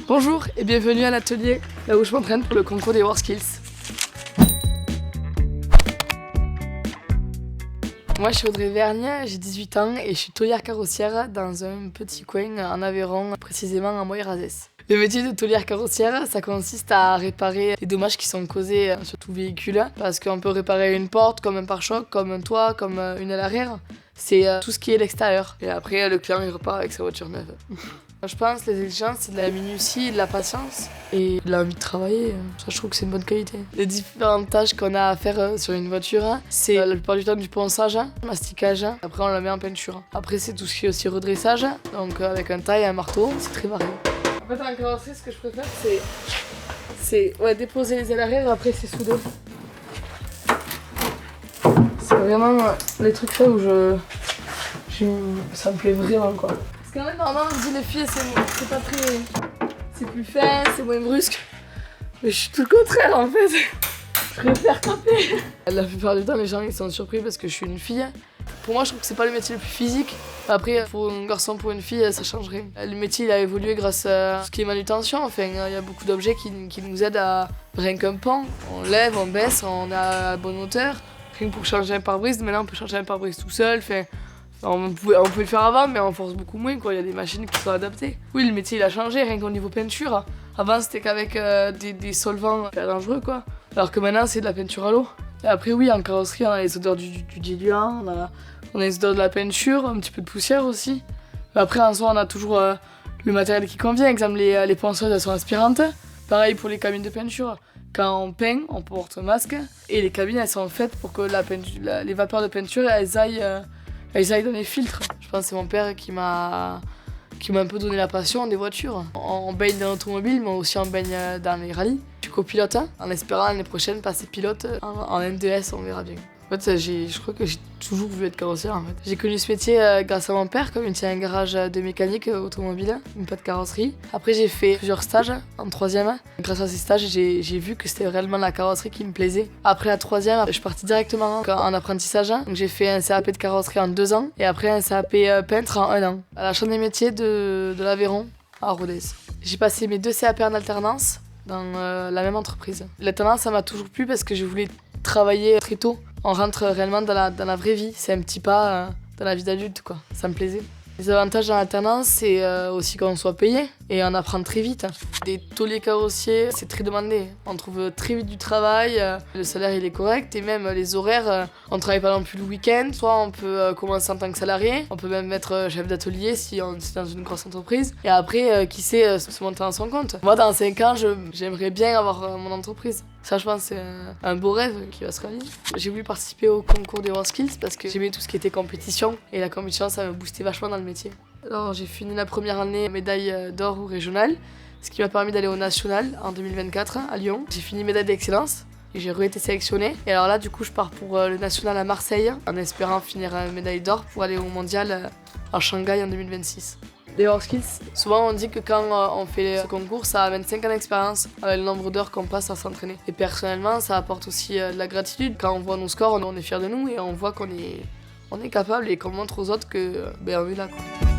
Bonjour et bienvenue à l'atelier, là où je m'entraîne pour le concours des WorldSkills. Moi je suis Audrey Vergne, j'ai 18 ans et je suis tôlière carrossière dans un petit coin en Aveyron, précisément en Moyerazès. Le métier de tôlière carrossière, ça consiste à réparer les dommages qui sont causés sur tout véhicule, parce qu'on peut réparer une porte, comme un pare-choc, comme un toit, comme une aile arrière. C'est tout ce qui est l'extérieur. Et après, le client il repart avec sa voiture neuve. Je pense que les exigences, c'est de la minutie, de la patience et de l'envie de travailler. Ça, je trouve que c'est une bonne qualité. Les différentes tâches qu'on a à faire sur une voiture, c'est la plupart du temps du ponçage, masticage. Après, on la met en peinture. Après, c'est tout ce qui est aussi redressage, donc avec un taille et un marteau. C'est très varié. En fait, en carrosserie, ce que je préfère, c'est déposer les ailes arrière et après, c'est souder. C'est vraiment les trucs là où ça me plaît vraiment, quoi. Parce qu'en fait, normalement, on dit les filles, c'est pas très... C'est plus fin, c'est moins brusque. Mais je suis tout le contraire, en fait. Je préfère taper. La plupart du temps, les gens ils sont surpris parce que je suis une fille. Pour moi, je trouve que c'est pas le métier le plus physique. Après, pour un garçon, pour une fille, ça changerait. Le métier, il a évolué grâce à ce qui est manutention. Enfin, il y a beaucoup d'objets qui nous aident à... Rien qu'un pan, on lève, on baisse, on a la bonne hauteur. Rien que pour changer un pare-brise, maintenant on peut changer un pare-brise tout seul. Enfin, on pouvait le faire avant, mais on force beaucoup moins, quoi. Il y a des machines qui sont adaptées. Oui, le métier il a changé, rien qu'au niveau peinture. Avant, c'était qu'avec des solvants dangereux, quoi. Alors que maintenant, c'est de la peinture à l'eau. Et après, oui, en carrosserie, on a les odeurs du diluant, on a les odeurs de la peinture, un petit peu de poussière aussi. Mais après, en soi, on a toujours le matériel qui convient. Exemple, les ponçeuses, elles sont aspirantes. Pareil pour les cabines de peinture. Quand on peint, on porte un masque. Et les cabines, elles sont faites pour que les vapeurs de peinture, elles aillent dans les filtres. Je pense que c'est mon père qui m'a un peu donné la passion des voitures. On baigne dans l'automobile, mais aussi on baigne dans les rallyes. Je suis copilote, en espérant l'année prochaine passer pilote en N2S, on verra bien. En fait, je crois que j'ai toujours voulu être carrossière, en fait. J'ai connu ce métier grâce à mon père, comme il tient un garage de mécanique automobile, mais pas de carrosserie. Après, j'ai fait plusieurs stages en troisième. Grâce à ces stages, j'ai vu que c'était réellement la carrosserie qui me plaisait. Après la troisième, je suis partie directement en apprentissage. Donc, j'ai fait un CAP de carrosserie en 2 ans et après un CAP peintre en 1 an. À la Chambre des métiers de l'Aveyron, à Rodez. J'ai passé mes 2 CAP en alternance dans la même entreprise. L'alternance, ça m'a toujours plu parce que je voulais travailler très tôt. On rentre réellement dans la vraie vie, c'est un petit pas dans la vie d'adulte, quoi. Ça me plaisait. Les avantages dans l'alternance, c'est aussi qu'on soit payé et on apprend très vite. Des tôliers carrossiers, c'est très demandé. On trouve très vite du travail, le salaire il est correct et même les horaires, on travaille pas non plus le week-end. Soit on peut commencer en tant que salarié, on peut même être chef d'atelier si on est dans une grosse entreprise. Et après, qui sait, se monter à son compte. Moi, dans 5 ans, j'aimerais bien avoir mon entreprise. Ça, je pense, c'est un beau rêve qui va se réaliser. J'ai voulu participer au concours des WorldSkills parce que j'aimais tout ce qui était compétition. Et la compétition, ça me boostait vachement dans le métier. Alors, j'ai fini la première année médaille d'or ou régionale, ce qui m'a permis d'aller au national en 2024 à Lyon. J'ai fini médaille d'excellence et j'ai été sélectionnée. Et alors là, du coup, je pars pour le national à Marseille en espérant finir médaille d'or pour aller au mondial à Shanghai en 2026. Les WorldSkills, souvent on dit que quand on fait ce concours, ça amène 5 ans d'expérience avec le nombre d'heures qu'on passe à s'entraîner. Et personnellement, ça apporte aussi de la gratitude. Quand on voit nos scores, on est fiers de nous et on voit qu'on est capable et qu'on montre aux autres que on est là, quoi.